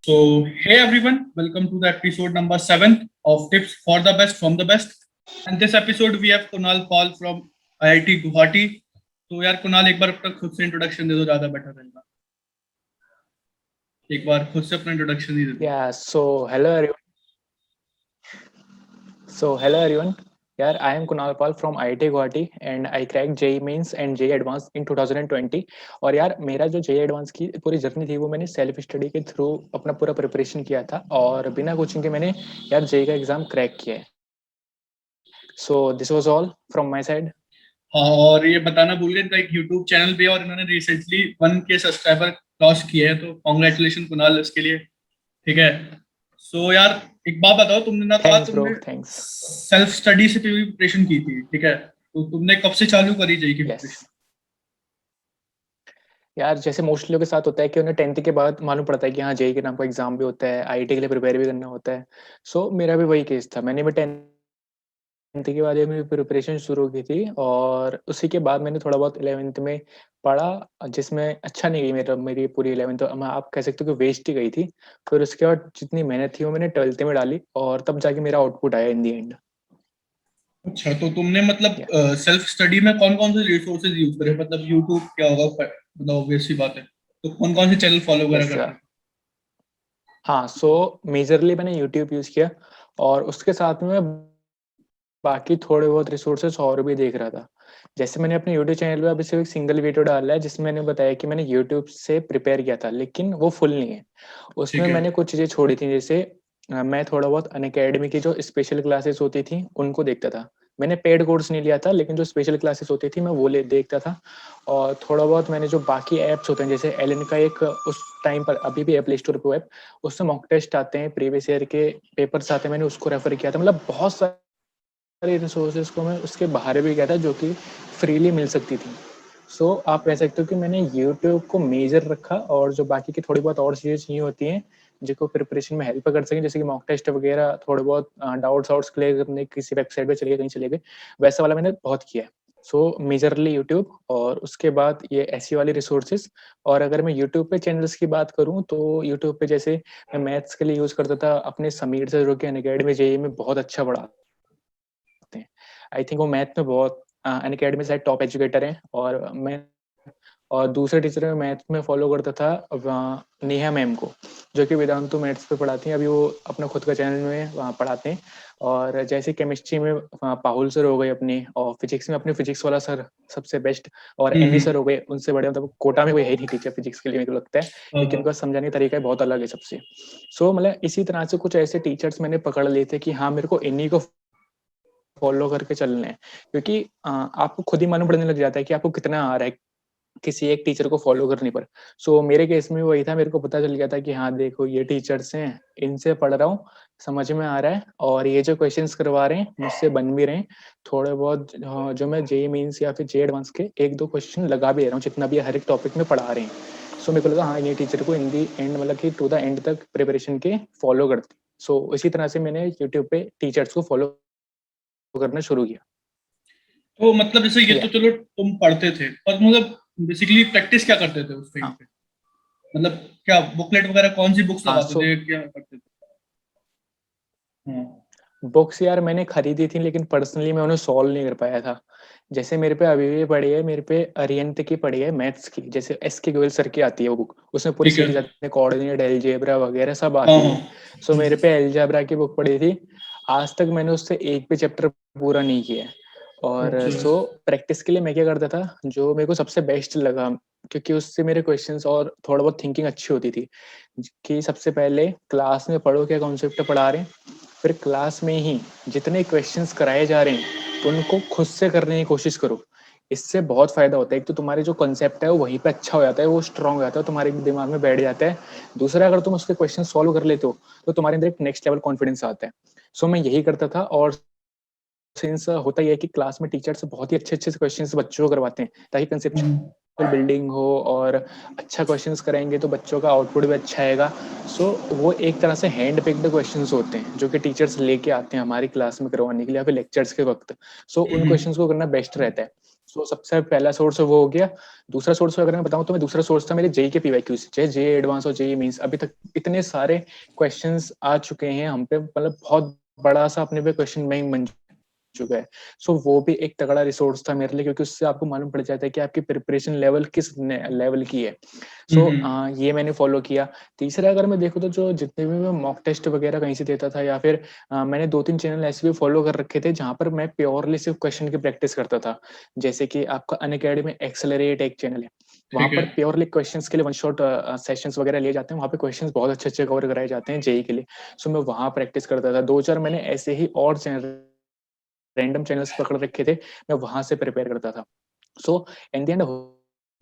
So, hey everyone, welcome to the episode number 7 of Tips for the Best from the Best. And this episode we have Kunal Paul from IIT Guwahati. तो यार कुणाल एक बार अपना खुद से introduction दे दो, ज्यादा better रहेगा। एक बार खुद से अपना इंट्रोडक्शन ही दे दो। Yeah, hello everyone. Yeah, I am Kunal Pal from IIT Guwahati and I cracked JEE Mains and JEE Advanced in 2020. और यार मेरा जो JEE Advanced की पूरी जर्नी थी वो मैंने सेल्फ स्टडी के थ्रू अपना पूरा प्रिपरेशन किया था और बिना कोचिंग के मैंने यार JEE का एग्जाम क्रैक किया है. So this was all from my side. हाँ, और ये बताना भूल गए, इनका एक यूट्यूब चैनल भी है और इन्होंने रिसेंटली 1K सब्सक्राइबर क्रॉस किए हैं, तो कॉन्ग्रेचुलेशन कुणाल इसके लिए। ठीक है। सो यार एक बात बताओ, तुमने ना कहा Thanks bro, तुमने thanks. सेल्फ स्टडी से प्रिपरेशन की थी, ठीक है, तो तुमने कब से चालू करी जेई की Yes. प्रिपरेशन? यार जैसे मोस्टली लोगों के साथ होता है कि उन्हें 10th के बाद मालूम पड़ता है कि हाँ जेई के नाम का एग्जाम भी होता है, आईआईटी के लिए प्रिपेयर भी करना होता है. सो मेरा भी वही केस था. मैंने भी 10th के बाद ये मेरी प्रिपरेशन शुरू की थी और उसी के बाद मैंने थोड़ा बहुत 11th में पढ़ा, जिसमें अच्छा नहीं गई मेरी पूरी 11th, तो आप कह सकते हो कि वेस्ट ही गई थी. फिर उसके बाद जितनी मेहनत थी वो मैंने 12th में डाली और तब जाके मेरा आउटपुट आया इन दी एंड. अच्छा, तो तुमने मतलब सेल्फ स्टडी में कौन कौन से रिसोर्सेज यूज करे? मतलब यूट्यूब क्या होगा, मतलब ऑब्वियस सी बात है, तो कौन कौन से चैनल फॉलो वगैरह यस. करते थे? हाँ, सो मेजरली मैंने यूट्यूब यूज किया और उसके साथ में मैं बाकी थोड़े बहुत रिसोर्सेस और भी देख रहा था. जैसे मैंने अपने यूट्यूब चैनल पे अभी सिर्फ एक सिंगल वीडियो डाला है जिसमें मैंने बताया कि मैंने यूट्यूब से प्रिपेयर किया था, लेकिन वो फुल नहीं है. ठीक उसमें है। मैंने कुछ चीज़ें छोड़ी थी. जैसे मैं थोड़ा बहुत अनअकैडमी की जो स्पेशल क्लासेस होती थी उनको देखता था. मैंने पेड कोर्स नहीं लिया था, लेकिन जो स्पेशल क्लासेस होती थी मैं वो देखता था. और थोड़ा बहुत मैंने जो बाकी ऐप्स होते हैं, जैसे एलन का एक उस टाइम पर अभी भी है प्ले स्टोर पर ऐप, उससे मॉक टेस्ट आते हैं, प्रीवियस ईयर के पेपर्स आते हैं, मैंने उसको रेफर किया था. मतलब बहुत सारी रिसोर्सेज को मैं उसके बाहर भी गया था जो कि फ्रीली मिल सकती थी. सो आप कह सकते हो कि मैंने यूट्यूब को मेजर रखा और जो बाकी की थोड़ी बहुत और चीज़ें चाहिए होती हैं जिसको प्रिपरेशन में हेल्प कर सकें, जैसे कि मॉक टेस्ट वगैरह, थोड़े बहुत डाउट्स क्लियर करने, किसी वेबसाइट पे चले गए, कहीं चले गए, वैसा वाला मैंने बहुत किया है. सो मेजरली यूट्यूब और उसके बाद ये ऐसी वाली रिसोर्सेज. और अगर मैं यूट्यूब पे चैनल्स की बात करूँ तो यूट्यूब पे जैसे मैं मैथ्स के लिए यूज़ करता था अपने समीर सर, जो कि अनअकैडमी जेईई में बहुत अच्छा पढ़ाते हैं. आई थिंक वो मैथ में बहुत अनअकैडमी से टॉप एजुकेटर हैं. और दूसरे टीचर में मैथ में फॉलो करता था नेहा मैम को, जो कि वेदांतु मैथ्स पे पढ़ाती हैं. अभी वो अपना खुद का चैनल में वहाँ पढ़ाते हैं. और जैसे केमिस्ट्री में पाहुल सर हो गए अपने, और फिजिक्स में अपने फिजिक्स वाला सर सबसे बेस्ट, और एमी सर हो गए उनसे बड़े. मतलब कोटा में कोई है ही नहीं टीचर फिजिक्स के लिए मेरे को लगता है, क्योंकि उनका समझाने का तरीका बहुत अलग है सबसे. सो मतलब इसी तरह से कुछ ऐसे टीचर्स मैंने पकड़ लिए थे कि हाँ मेरे को इन्हीं को फॉलो करके चलना है, क्योंकि आपको खुद ही मालूम पड़ने लग जाता है कि आपको कितना आ रहा है किसी एक टीचर को फॉलो करने पर. सो मेरे केस में वही था. मेरे को पता चल गया था कि हाँ देखो ये टीचर्स हैं, इनसे पढ़ रहा हूँ, समझ में आ रहा है, और ये जो क्वेश्चंस करवा रहे हैं मुझसे बन भी रहे हैं. थोड़े बहुत जो मैं जेईई मेंस या फिर जेईई एडवांस के एक दो क्वेश्चन लगा भी रहा हूँ, जितना भी हर एक टॉपिक में पढ़ा रहे हैं. सो मेरे को लगा हाँ ये टीचर को इन दी एंड, मतलब कि टू द एंड तक प्रिपरेशन के फॉलो करते. सो इसी तरह से मैंने यूट्यूब पे टीचर्स को फॉलो करना शुरू किया. तो मतलब जैसे ये तो Yeah. चलो तुम पढ़ते थे, पर मतलब बेसिकली प्रैक्टिस क्या करते थे उस टाइम हाँ. पे? मतलब क्या बुकलेट वगैरह, कौन सी बुक्स हाँ. लगाते थे, क्या करते थे? हाँ। बुक्स यार मैंने खरीदी थी, लेकिन पर्सनली मैं उन्हें सॉल्व नहीं कर पाया था. जैसे मेरे पे अभी भी पड़ी है, मेरे पे अरिहंत की पड़ी है मैथ्स की, जैसे एस के गोयल सर की आती है वो बुक. उसमें पूरी ठीक है। सीरीज आती है, कोऑर्डिनेट अलजेब्रा वगैरह सब हाँ आती हाँ। है. सो मेरे पे अलजेब्रा की बुक पड़ी थी. आज तक मैंने उससे एक भी चैप्टर पूरा नहीं किया है. और अच्छा। सो प्रैक्टिस के लिए मैं क्या करता था, जो मेरे को सबसे बेस्ट लगा, क्योंकि उससे मेरे क्वेश्चंस और थोड़ा बहुत थिंकिंग अच्छी होती थी, कि सबसे पहले क्लास में पढ़ो क्या कॉन्सेप्ट पढ़ा रहे हैं, फिर क्लास में ही जितने क्वेश्चंस कराए जा रहे हैं उनको खुद से करने की कोशिश करो. इससे बहुत फायदा होता है. एक तो तुम्हारे जो कॉन्सेप्ट है वो वहीं पे अच्छा हो जाता है, वो स्ट्रांग हो जाता है, तुम्हारे दिमाग में बैठ जाता है. दूसरा, अगर तुम उसके क्वेश्चन सॉल्व कर लेते हो तो तुम्हारे अंदर एक नेक्स्ट लेवल कॉन्फिडेंस आता है. सो मैं यही करता था. और सिंस होता ही है कि क्लास में टीचर से बहुत ही अच्छे अच्छे क्वेश्चंस बच्चों को करवाते हैं, ताकि कंसेप्चुअल बिल्डिंग हो, और अच्छा क्वेश्चंस कराएंगे तो बच्चों का आउटपुट भी अच्छा आएगा. सो वो एक तरह से हैंड पिक्ड क्वेश्चंस होते हैं जो कि टीचर्स लेके आते हैं हमारी क्लास में करवाने के लिए या फिर लेक्चर्स के वक्त. सो उन क्वेश्चंस को करना बेस्ट रहता है. सो सबसे पहला सोर्स वो हो गया। दूसरा सोर्स अगर मैं बताऊं तो मैं दूसरा सोर्स था मेरे जेई के पीवाईक्यूज, चाहे जेई एडवांस और जेई मींस। अभी तक इतने सारे क्वेश्चंस आ चुके हैं हम पे, मतलब बहुत बड़ा सा अपने पे क्वेश्चन बैंक बन चुका है। सो वो भी एक तगड़ा रिसोर्स था मेरे लिए, क्योंकि उससे आपको मालूम पड़ जाता है कि आपकी प्रिपरेशन लेवल किस लेवल की है। सो ये मैंने फॉलो किया। तीसरा अगर मैं देखूँ तो जो जितने भी मैं मॉक टेस्ट वगैरह कहीं से देता था, या फिर मैंने 2-3 चैनल ऐसे भी फॉलो कर रखे थे जहाँ पर मैं प्योरली सिर्फ क्वेश्चन की प्रैक्टिस करता था। जैसे कि आपका अनअकैडमी एक्सेलरेट एक चैनल है, वहाँ ठीक है। पर प्योरली क्वेश्चंस के लिए वन शॉट सेशंस वगैरह लिए जाते हैं। वहाँ पे क्वेश्चंस बहुत अच्छे अच्छे कवर कराए जाते हैं जेई के लिए। सो मैं वहाँ प्रैक्टिस करता था। 2-4 मैंने ऐसे ही और चैनल, रैंडम चैनल्स पकड़ रखे थे, मैं वहाँ से प्रिपेयर करता था। सो इन द एंड हो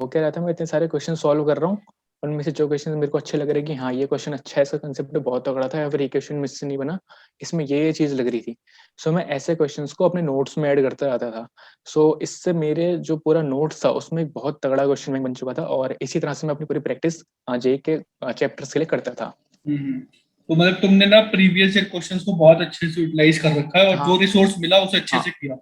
क्या रहा था, मैं इतने सारे क्वेश्चन सॉल्व कर रहा हूँ, उनमें से जो क्वेश्चन मेरे को अच्छे लग रहे हैं कि हाँ ये क्वेश्चन अच्छा है, इसका कंसेप्ट बहुत तगड़ा था, या फिर ये क्वेश्चन मुझसे नहीं बना, इसमें ये चीज़ लग रही थी। सो मैं ऐसे क्वेश्चंस को अपने नोट्स में ऐड करता जाता था। सो इससे मेरे जो पूरा नोट्स था उसमें एक बहुत तगड़ा क्वेश्चन बैंक बन चुका था, और इसी तरह से मैं अपनी पूरी प्रैक्टिस जेई के चैप्टर्स के लिए करता था। तो मतलब तुमने ना प्रीवियस ईयर क्वेश्चंस को बहुत अच्छे से यूटिलाइज कर रखा है और जो हाँ रिसोर्स मिला उसे अच्छे से हाँ किया।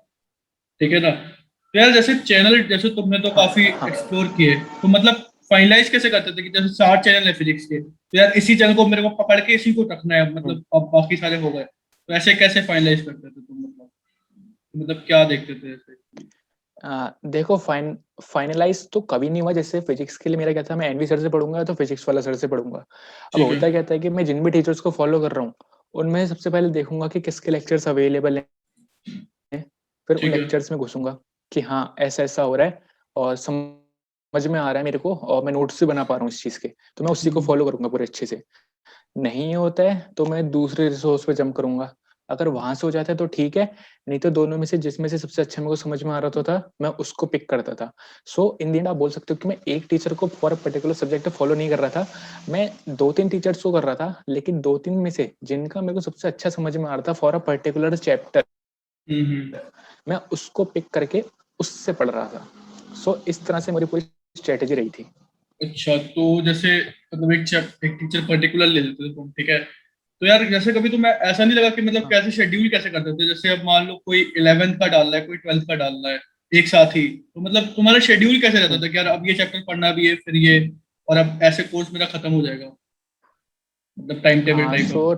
ठीक है ना? तो यार जैसे चैनल, जैसे तुमने तो हाँ काफी हाँ एक्सप्लोर किए, तो मतलब फाइनलाइज कैसे करते थे कि जैसे 7 चैनल है फिजिक्स के, तो यार इसी चैनल को मेरे को पकड़ के इसी को रखना है, हम्म। मतलब अब बाकी सारे हो गए, तो ऐसे कैसे फाइनलाइज करते थे तुम? मतलब क्या देखते थे ऐसे? देखो फाइनलाइज तो कभी नहीं हुआ। जैसे फिजिक्स के लिए मेरा क्या था, मैं एनवी सर से पढ़ूंगा तो फिजिक्स वाला सर से पढ़ूंगा। अब ठीक है। होता क्या था कि मैं जिन भी टीचर्स को फॉलो कर रहा हूँ उनमें सबसे पहले देखूंगा कि किसके लेक्चर्स अवेलेबल हैं, फिर उन ठीक है। लेक्चर्स में घुसूंगा कि हाँ ऐसा ऐसा हो रहा है और समझ में आ रहा है मेरे को, और मैं नोट्स भी बना पा रहा हूँ इस चीज़ के, तो मैं उसी को हम्म। फॉलो करूंगा पूरे अच्छे से। नहीं होता है तो मैं दूसरे रिसोर्स पे जंप करूंगा। अगर वहां से हो जाता है तो ठीक है, नहीं तो दोनों में से जिसमें से सबसे अच्छा मेरे को समझ में आ रहा था मैं उसको पिक करता था। सो इन दी एंड आप बोल सकते हो कि मैं एक टीचर को for a particular subject follow नहीं कर रहा था, मैं 2-3 टीचर्स को कर रहा था, लेकिन 2-3 में से जिनका मेरे को सबसे अच्छा समझ में आ रहा था फॉर अ पर्टिकुलर चैप्टर, मैं उसको पिक करके उससे पढ़ रहा था। सो इस तरह से मेरी पूरी स्ट्रेटेजी रही थी। अच्छा, तो जैसे मतलब एक टीचर पर्टिकुलर ले लेते थे तुम, ठीक है? तो यार जैसे कभी तुम्हें ऐसा नहीं लगा कि मतलब हाँ कैसे शेड्यूल कैसे करते थे? जैसे अब मान लो कोई 11th का डाल रहा है, कोई 12th का डाल रहा है एक साथ ही, तो मतलब तुम्हारा शेड्यूल कैसे रहता हम्म। था कि यार अब ये चैप्टर पढ़ना भी है, फिर ये, और अब ऐसे कोर्स मेरा खत्म हो जाएगा, मतलब टाइम टेबल हाँ टाइप का। सो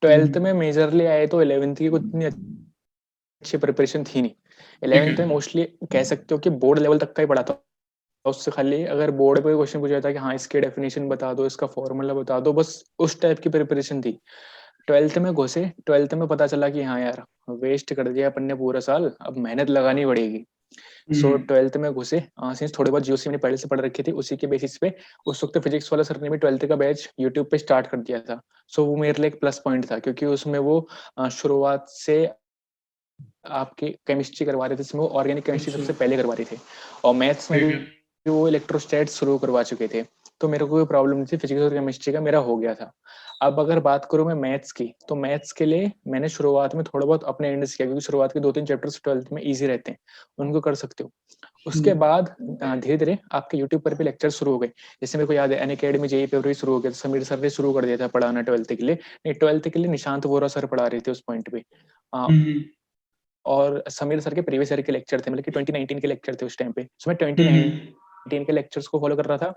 ट्वेल्थ में मेजरली आए तो 11th की कुछ इतनी अच्छी प्रिपरेशन थी नहीं। ठीक है। 11th में मोस्टली कह सकते हो कि बोर्ड लेवल तक का ही पढ़ा था। उससे खाली अगर बोर्ड पे क्वेश्चन पूछा था कि हाँ इसके डेफिनेशन बता दो, इसका फॉर्मूला बता दो, बस उस टाइप की प्रिपरेशन थी। ट्वेल्थ में घुसे, ट्वेल्थ में पता चला कि हाँ यार वेस्ट कर दिया अपन ने पूरा साल, अब मेहनत लगानी पड़ेगी। सो ट्वेल्थ में घुसे, सिंस थोड़ी बहुत जीओसी मैंने पहले से पढ़ रखी थी उसी के बेसिस पे उस वक्त फिजिक्स वाला सर ने भी ट्वेल्थ का बैच यूट्यूब पे स्टार्ट कर दिया था। सो वो मेरे लिए एक प्लस पॉइंट था, क्योंकि उसमें वो शुरुआत से आपकी केमिस्ट्री करवा रहे थे, इसमें वो ऑर्गेनिक केमिस्ट्री अच्छा। सबसे पहले करवा रहे थे, और मैथ्स में ठीक भी है। वो इलेक्ट्रोस्टैट शुरू करवा चुके थे। तो मेरे को कोई प्रॉब्लम नहीं थी, फिजिक्स और केमिस्ट्री का मेरा हो गया था। अब अगर बात करूं मैं मैथ्स की, तो मैथ्स के लिए मैंने शुरुआत में थोड़ा बहुत अपने एंड से किया, क्योंकि शुरुआत के 2-3 चैप्टर्स ट्वेल्थ में इजी रहते हैं, उनको कर सकते हो। उसके बाद धीरे धीरे आपके यूट्यूब पर भी लेक्चर शुरू हो गए। जैसे मेरे को याद है अनअकैडमी जेई पेपर भी शुरू हो गया, समीर सर ने शुरू कर दिया था पढ़ाना ट्वेल्थ के लिए। नहीं, ट्वेल्थ के लिए निशांत वोरा सर पढ़ा रहे थे उस पॉइंट पे। हम्म। और समीर सर के प्रीवियस ईयर के लेक्चर थे, मतलब कि 2019 के लेक्चर थे उस टाइम पे, सो मैं हम्म। 2019 के लेक्चर्स को फॉलो कर रहा था।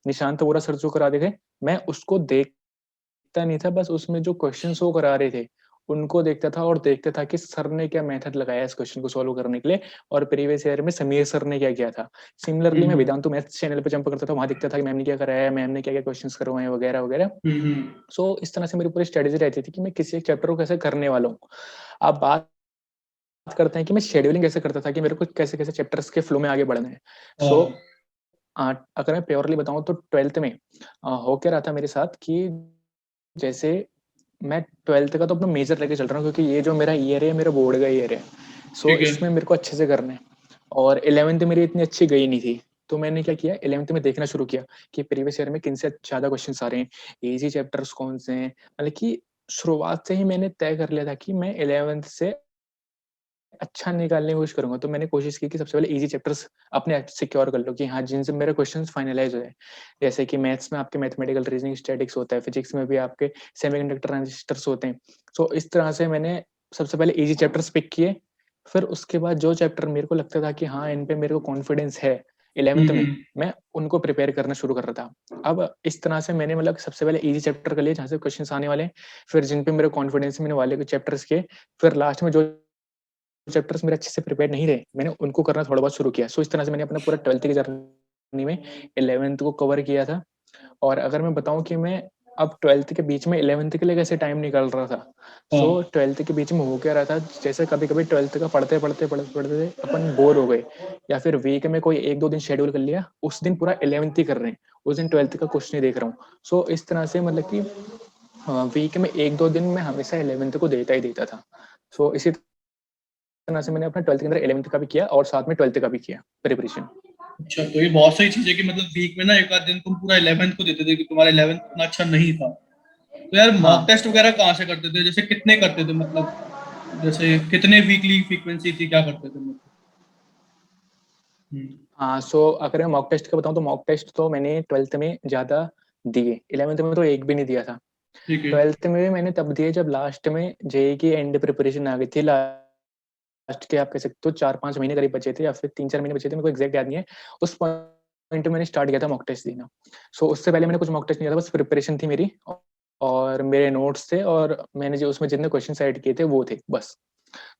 निशांत वोरा सर जो करा रहे थे मैं उसको देखता नहीं था, बस उसमें जो क्वेश्चन वो करा रहे थे उनको देखता था, और देखता था कि सर ने क्या मेथड लगाया इस क्वेश्चन को सॉल्व करने के लिए, और प्रीवियस ईयर में समीर सर ने क्या किया था। सिमिलरली मैं वेदांतु मैथ्स चैनल पे जंप करता था, वहां देखता था कि मैम ने क्या कराया, मैम ने क्या क्या क्वेश्चन करवाए वगैरह वगैरह। हम्म। सो इस तरह से मेरी पूरी स्ट्रेटेजी रहती थी कि मैं किसी एक चैप्टर को कैसे करने वाला हूँ। अब बात करते हैं कि मैं शेड्यूलिंग कैसे करता था, कि मेरे को कैसे कैसे चैप्टर्स के फ्लो में आगे बढ़ना है। सो हाँ। अगर मैं प्योरली बताऊं तो ट्वेल्थ में हो क्या रहा था मेरे साथ कि जैसे मैं ट्वेल्थ का तो अपना मेजर लेके चल रहा हूँ, क्योंकि ये जो मेरा ईयर है मेरा बोर्ड का ईयर है। सो ठीक है। इसमें मेरे को अच्छे से करना है, और 11th मेरी इतनी अच्छी गई नहीं थी। तो मैंने क्या किया, 11th में देखना शुरू किया कि प्रीवियस ईयर में किन से ज्यादा क्वेश्चन आ रहे हैं, इजी चैप्टर्स कौन से हैं। मतलब कि शुरुआत से ही मैंने तय कर लिया था कि मैं 11th से अच्छा निकालने की कोशिश करूंगा। तो मैंने कोशिश की कि सबसे पहले इजी चैप्टर्स अपने आप सिक्योर कर लो, कि हाँ जिनसे मेरे क्वेश्चंस फाइनलाइज हो जाए। जैसे कि मैथ्स में आपके मैथमेटिकल रीजनिंग स्टैटिक्स होता है, फिजिक्स में भी आपके सेमीकंडक्टर ट्रांजिस्टर्स होते हैं। सो इस तरह से मैंने सबसे पहले इजी चैप्टर्स पिक किए, फिर उसके बाद जो चैप्टर मेरे को लगता था कि हाँ, इन पे मेरे को कॉन्फिडेंस है 11th में, मैं उनको प्रिपेयर करना शुरू कर रहा था। अब इस तरह से मैंने मतलब सबसे पहले ईज़ी चैप्टर कर लिए जहाँ से क्वेश्चन्स आने वाले हैं, फिर जिन पे मेरा कॉन्फिडेंस है मैंने वाले चैप्टर्स किए, फिर लास्ट में जो चैप्टर्स मेरे अच्छे से प्रिपेयर नहीं रहे, मैंने उनको करना थोड़ा बहुत शुरू किया। सो इस तरह से मैंने अपना पूरा 12th की जर्नी में 11th को कवर किया था। और अगर मैं बताऊँ कि मैं अब 12th के बीच में 11th के लिए कैसे टाइम निकाल रहा था। सो 12th के बीच में हो क्या रहा था, जैसे कभी-कभी 12th का पढ़ते अपन बोर हो गए या फिर वीक में कोई 1-2 दिन शेड्यूल कर लिया, उस दिन पूरा 11th ही कर रहे हैं, उस दिन 12th का कुछ नहीं देख रहा हूँ। सो इस तरह से मतलब कि वीक में 1-2 दिन मैं हमेशा 11th को देता ही देता था। सो इसी तरह से मैंने अपना 12th के अंदर 11th का भी किया और साथ में 12th का भी किया प्रिपरेशन। अच्छा, तो ये बहुत सही चीज है कि मतलब वीक में ना एक आध दिन तुम पूरा 11th को देते थे कि तुम्हारा 11th इतना अच्छा नहीं था। तो यार मॉक हाँ। टेस्ट वगैरह कहाँ से करते थे, जैसे कितने करते थे, मतलब जैसे कितने वीकली फ्रीक्वेंसी थी, क्या करते थे मतलब? हम्म। हाँ, सो अगर मैं मॉक टेस्ट का बताऊँ तो मॉक टेस्ट तो मैंने 12th में ज़्यादा दिए, 11th में तो एक भी नहीं दिया था। ठीक है। 12th में भी मैंने तब दिए जब लास्ट में जेईई की एंड प्रिपरेशन आ गई थी। लास्ट के आप कह सकते हो 4-5 महीने करीब बचे थे या फिर 3-4 महीने बचे थे, मेरे को एग्जैक्ट याद नहीं है। उस पॉइंट में मैंने स्टार्ट किया था मॉक टेस्ट देना। सो उससे पहले मैंने कुछ मॉक टेस्ट नहीं किया था, बस प्रिपरेशन थी मेरी और मेरे नोट्स थे और मैंने जो उसमें जितने क्वेश्चन ऐड किए थे वो थे बस।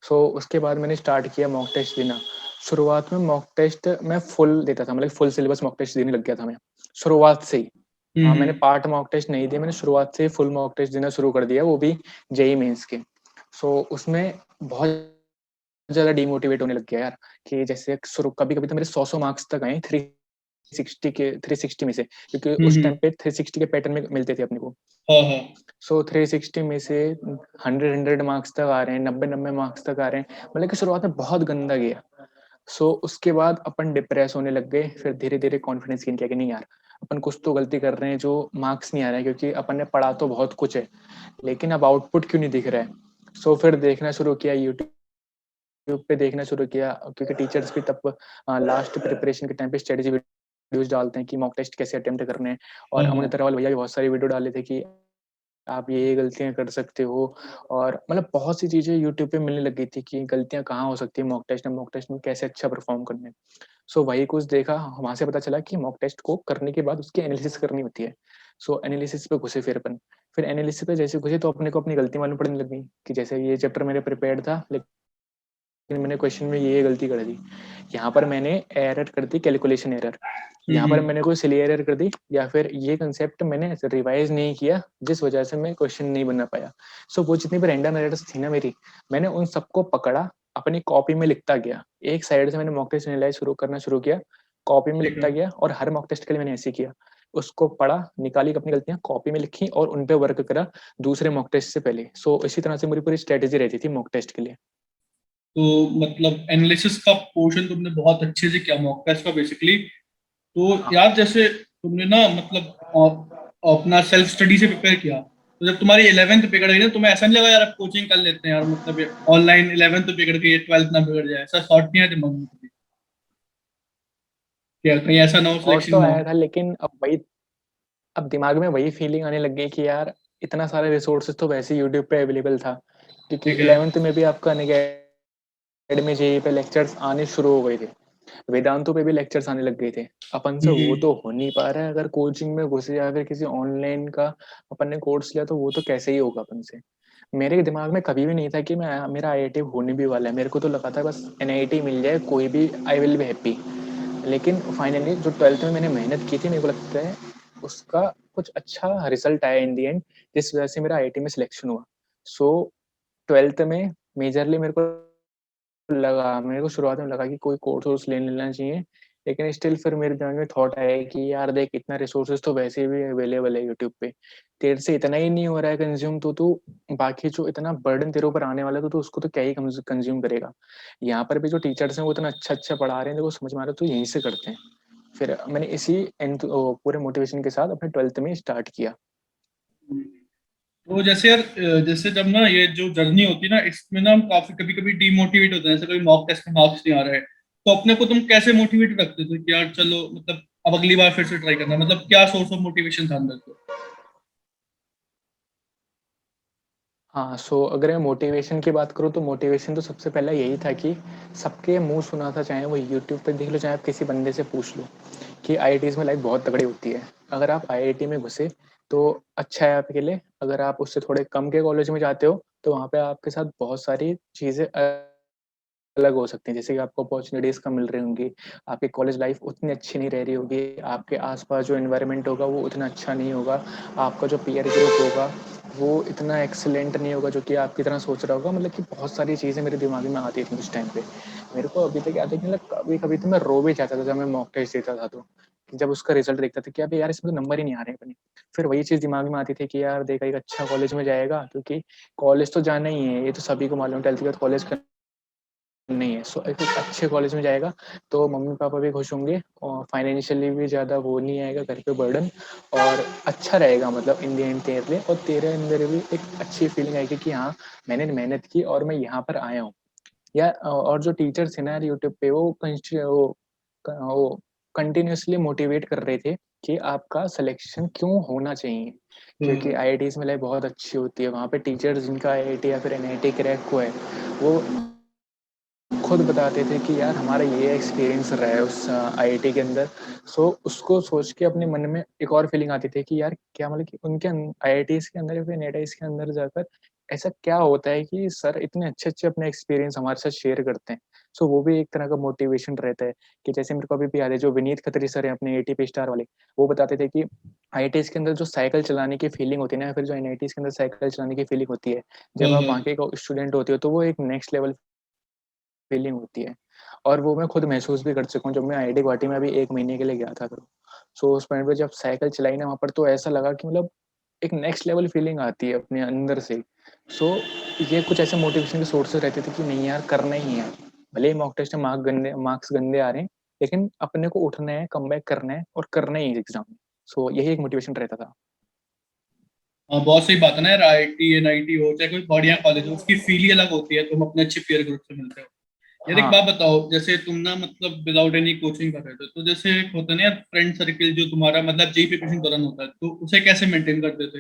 सो उसके बाद मैंने स्टार्ट किया मॉक टेस्ट देना। शुरुआत में मॉक टेस्ट मैं फुल देता था, मतलब फुल सिलेबस मॉक टेस्ट देने लग गया था मैं शुरुआत से ही। हाँ, मैंने पार्ट मॉक टेस्ट नहीं दिए, मैंने शुरुआत से ही फुल मॉक टेस्ट देना शुरू कर दिया, वो भी जेईई मेंस के। सो उसमें बहुत ज़्यादा डिमोटिवेट होने लग गया यार, कि जैसे शुरू कभी-कभी तो मेरे 100-100 मार्क्स तक आए 360 में से, क्योंकि उस टाइम पे 360 के पैटर्न में मिलते थे अपने को। हाँ हाँ। सो 360 में से 100 मार्क्स तक आ रहे हैं, 90 मार्क्स तक आ रहे हैं, मतलब कि शुरुआत में बहुत गंदा गया। सो उसके बाद अपन डिप्रेस होने लग गए, फिर धीरे-धीरे कॉन्फिडेंस गेन किया कि नहीं यार, अपन कुछ तो गलती कर रहे हैं जो मार्क्स नहीं आ रहा है, क्योंकि अपन ने पढ़ा तो बहुत कुछ है, लेकिन अब आउटपुट क्यों नहीं दिख रहा है। सो फिर देखना शुरू किया यूट्यूब पे देखना शुरू किया, क्योंकि टीचर्स भी तब लास्ट प्रिपरेशन के टाइम पे स्ट्रेटजी वीडियोस डालते हैं कि मॉक टेस्ट कैसे अटेम्प्ट करने हैं। और अमन अग्रवाल भैया भी बहुत सारी वीडियो डाले थे कि आप ये गलतियां कर सकते हो, और मतलब बहुत सी चीजें यूट्यूब पे मिलने लग गई थी कि गलतियां कहाँ हो सकती है मॉक टेस्ट में कैसे अच्छा परफॉर्म करने। सो वही कुछ देखा, वहां से पता चला कि मॉक टेस्ट को करने के बाद उसकी एनालिसिस करनी होती है। सो एनालिसिस पे घुसे फिर अपन, फिर एनालिसिस पे जैसे घुसे तो अपने को अपनी गलती मालूम पड़ने लगी कि जैसे ये चैप्टर मेरे प्रिपेयर्ड था, लेकिन मैंने क्वेश्चन में ये गलती कर दी, यहाँ पर मैंने एरर कर दी, कैलकुलेशन एरर, यहाँ पर मैंने कोई सिली एरर कर दी, या फिर ये कंसेप्ट मैंने रिवाइज नहीं किया जिस वजह से मैं क्वेश्चन नहीं बना पाया। सो वो जितनी भी रैंडम एरर्स थी ना मेरी, मैंने उन सबको पकड़ा, अपनी कॉपी में लिखता गया। एक साइड से मैंने मॉक टेस्ट एनालाइज करना शुरू किया, कॉपी में ठीक लिखता है। गया, और हर मॉक टेस्ट के लिए मैंने ऐसे किया, उसको पढ़ा, निकाली अपनी गलतियां, कॉपी में लिखी और उन पे वर्क करा दूसरे मॉक टेस्ट से पहले। सो इसी तरह से मेरी पूरी स्ट्रेटेजी रहती थी मॉक टेस्ट के लिए। तो मतलब एनालिसिस का पोर्शन तुमने बहुत अच्छे से किया मॉक टेस्ट का बेसिकली। तो हाँ। यार जैसे तुमने ना मतलब अपना सेल्फ स्टडी से प्रिपेयर किया, तो जब तुम्हारी 11th बिगड़ गई ना, तुम्हें ऐसा नहीं लगा यार अब कोचिंग कर लेते हैं यार, मतलब ऑनलाइन 11th तो बिगड़ गई, 12th ना बिगड़ जाए, ऐसा थॉट नहीं है दिमाग में कभी? क्या कहीं ऐसा ना हो, थॉट सिलेक्शन तो ना आया हो? था, लेकिन अब दिमाग में वही फीलिंग आने लग गई कि यार इतना सारा रिसोर्सेज तो वैसे यूट्यूब पे अवेलेबल था, क्योंकि ठीक है। 11th में भी आपका अकेडमी जेई पे लेक्चर्स आने शुरू हो गए थे, वेदांतों पे भी लेक्चर्स आने लग गए थे। अपन से वो हम्म। तो हो नहीं पा रहा है, अगर कोचिंग में घुसे या फिर किसी ऑनलाइन का अपन ने कोर्स लिया तो वो तो कैसे ही होगा अपन से। मेरे दिमाग में कभी भी नहीं था कि मैं मेरा आईआईटी होने भी वाला है, मेरे को तो लगा था बस एनआईटी मिल जाए कोई भी, आई विल बी हैप्पी। लेकिन फाइनली जो 12th में मैंने मेहनत की थी, मेरे को लगता है उसका कुछ अच्छा रिजल्ट आया इन दी एंड, जिस वजह से मेरा आईआईटी में सिलेक्शन हुआ। सो 12th में मेजरली मेरे को शुरुआत में लगा कि कोई कोर्स वोर्स ले लेना चाहिए, लेकिन स्टिल फिर मेरे दिमाग में थॉट आया कि यार देख, इतना रिसोर्सेज तो वैसे भी अवेलेबल है यूट्यूब पे, तेरे से इतना ही नहीं हो रहा है कंज्यूम, तो तू बाकी जो इतना बर्डन तेरे ऊपर आने वाला है तो उसको तो क्या ही कंज्यूम करेगा। यहाँ पर भी जो टीचर्स हैं वो इतना अच्छा अच्छा पढ़ा रहे हैं, देखो समझ में आ रहा है, तो यहीं से करते हैं। फिर मैंने इसी पूरे मोटिवेशन के साथ अपने 12th में स्टार्ट किया। तो जैसे यार जैसे जब ना ये जो जर्नी होती है ना, इसमें ना हम काफी कभी कभी डीमोटिवेट होते हैं, जैसे कभी मॉक टेस्ट में मार्क्स नहीं आ रहे हैं, तो अपने को तुम कैसे मोटिवेट रखते थे कि यार चलो मतलब अब अगली बार फिर से ट्राई करना, मतलब क्या सोर्स ऑफ मोटिवेशन था अंदर से? हाँ, सो अगर मैं मोटिवेशन की बात करूँ तो मोटिवेशन तो सबसे पहला यही था कि सबके मुँह सुना था, चाहे वो यूट्यूब पे देख लो, चाहे आप किसी बंदे से पूछ लो कि आईआईटीज़ में लाइफ बहुत तगड़ी होती है। अगर आप आईआईटी में घुसे तो अच्छा है आपके लिए, अगर आप उससे थोड़े कम के कॉलेज में जाते हो तो वहाँ पे आपके साथ बहुत सारी चीज़ें अलग हो सकती हैं। जैसे कि आपको अपॉर्च्युनिटीज़ कम मिल रही होंगी, आपकी कॉलेज लाइफ उतनी अच्छी नहीं रह रही होगी, आपके आस-पास जो एनवायरनमेंट होगा वो उतना अच्छा नहीं होगा, आपका जो पीयर ग्रुप होगा वो इतना एक्सीलेंट नहीं होगा जो कि आपकी तरह सोच रहा होगा। मतलब कि बहुत सारी चीज़ें मेरे दिमाग में आती थी उस टाइम पे। मेरे को अभी तक याद है कि मतलब कभी-कभी तो मैं रो भी जाता था जब मैं मॉक टेस्ट देता था तो, कि जब उसका रिज़ल्ट देखता था कि अबे यार इसमें तो नंबर ही नहीं आ रहे हैं अपने। फिर वही चीज़ दिमाग में आती थी कि यार देख एक अच्छा कॉलेज में जाएगा, क्योंकि कॉलेज तो जाना ही है, ये तो सभी को मालूम है 12th के बाद कॉलेज नहीं है। सो एक अच्छे कॉलेज में जाएगा तो मम्मी-पापा भी खुश होंगे और फाइनेंशियली भी ज़्यादा वो नहीं आएगा घर पे बर्डन, और अच्छा रहेगा मतलब इन द एंड तेरे लिए, और तेरे अंदर भी एक अच्छी फीलिंग आएगी कि हाँ, मैंने मेहनत की और मैं यहाँ पर आया हूँ। या और जो टीचर्स थे ना यार यूट्यूब पे वो कंटिन्यूअसली मोटिवेट कर रहे थे कि आपका सिलेक्शन क्यों होना चाहिए। क्योंकि आईआईटीज़ में लाइफ बहुत अच्छी होती है। वहाँ पे टीचर्स जिनका आईआईटी या फिर एनआईटी क्रैक हुआ है, वो खुद बताते थे कि यार हमारा ये एक्सपीरियंस रहा है उस आईआईटी के अंदर। सो उसको सोच के अपने मन में एक और फीलिंग आती थी कि यार क्या मतलब कि उनके आईआईटीज़ के अंदर या फिर एनआईटीज़ के अंदर जाकर ऐसा क्या होता है कि सर इतने अच्छे-अच्छे अपने एक्सपीरियंस हमारे साथ शेयर करते हैं। सो वो भी एक तरह का मोटिवेशन रहता है कि जैसे मेरे को अभी भी याद है जो विनीत खत्री सर हैं अपने एटीपी स्टार वाले, वो बताते थे कि आईआईटीज़ के अंदर जो साइकिल चलाने की फीलिंग होती है ना, या फिर जो एनआईटीज़ के अंदर साइकिल चलाने की फीलिंग होती है, जब आप वहाँ के एक स्टूडेंट होते हो तो वो एक नेक्स्ट लेवल फीलिंग होती है। और वो मैं खुद महसूस भी कर चुका हूँ जब मैं आईआईटी गुवाहाटी में अभी 1 महीने के लिए गया था तो। सो उस पॉइंट पे जब साइकिल चलाई ना वहाँ पर, तो ऐसा लगा कि मतलब एक नेक्स्ट लेवल फीलिंग आती है अपने अंदर से। सो ये कुछ ऐसे मोटिवेशन के सोर्सेज़ रहते थे कि नहीं यार करना ही है। भले ही मॉक टेस्ट में मार्क्स गंदे आ रहे हैं, लेकिन अपने को उठना है, कमबैक करना है और करना ही है एग्ज़ाम में। सो यही एक मोटिवेशन रहता था। हाँ, बहुत सही बात है ना यार। आईआईटी एनआईटी हो चाहे कोई बढ़िया कॉलेज हो, उसकी फील ही अलग होती है। तुम अपने अच्छे पीयर ग्रुप से मिलते हो। यार एक हाँ। बात बताओ, जैसे तुम ना मतलब विदाउट एनी कोचिंग कर रहे थे, तो जैसे एक होता है ना यार फ्रेंड सर्किल जो तुम्हारा मतलब जेई प्रिपरेशन के दौरान होता है, तो उसे कैसे मेंटेन करते थे?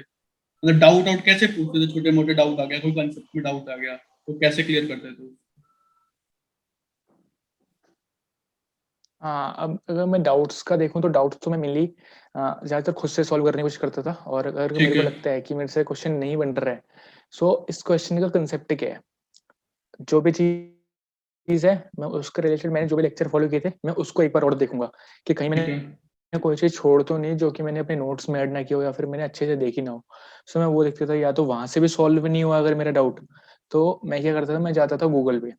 मतलब डाउट आउट कैसे पूछते थे? छोटे मोटे डाउट आ गया, कोई कंसेप्ट में डाउट आ गया, तो कैसे क्लियर करते थे? हाँ, अब अगर मैं डाउट्स का देखूँ तो डाउट्स तो मैं मेनली ज़्यादातर खुद से सॉल्व करने की कोशिश करता था, और अगर मेरे ठीक को है। लगता है कि मेरे से क्वेश्चन नहीं बन रहा है, सो इस क्वेश्चन का कंसेप्ट क्या है? जो भी चीज़ है, मैं उसके रिलेटेड मैंने जो भी लेक्चर फॉलो किए थे, मैं उसको एक बार और देखूँगा कि कहीं ठीक है। मैंने कोई चीज़ छोड़ तो नहीं जो कि मैंने अपने नोट्स में ऐड ना किया हो या फिर मैंने अच्छे से देखी ना हो। सो मैं वो देखता था, या तो वहाँ से भी सॉल्व नहीं हुआ अगर मेरा डाउट, तो मैं क्या करता था, मैं जाता था गूगल पे।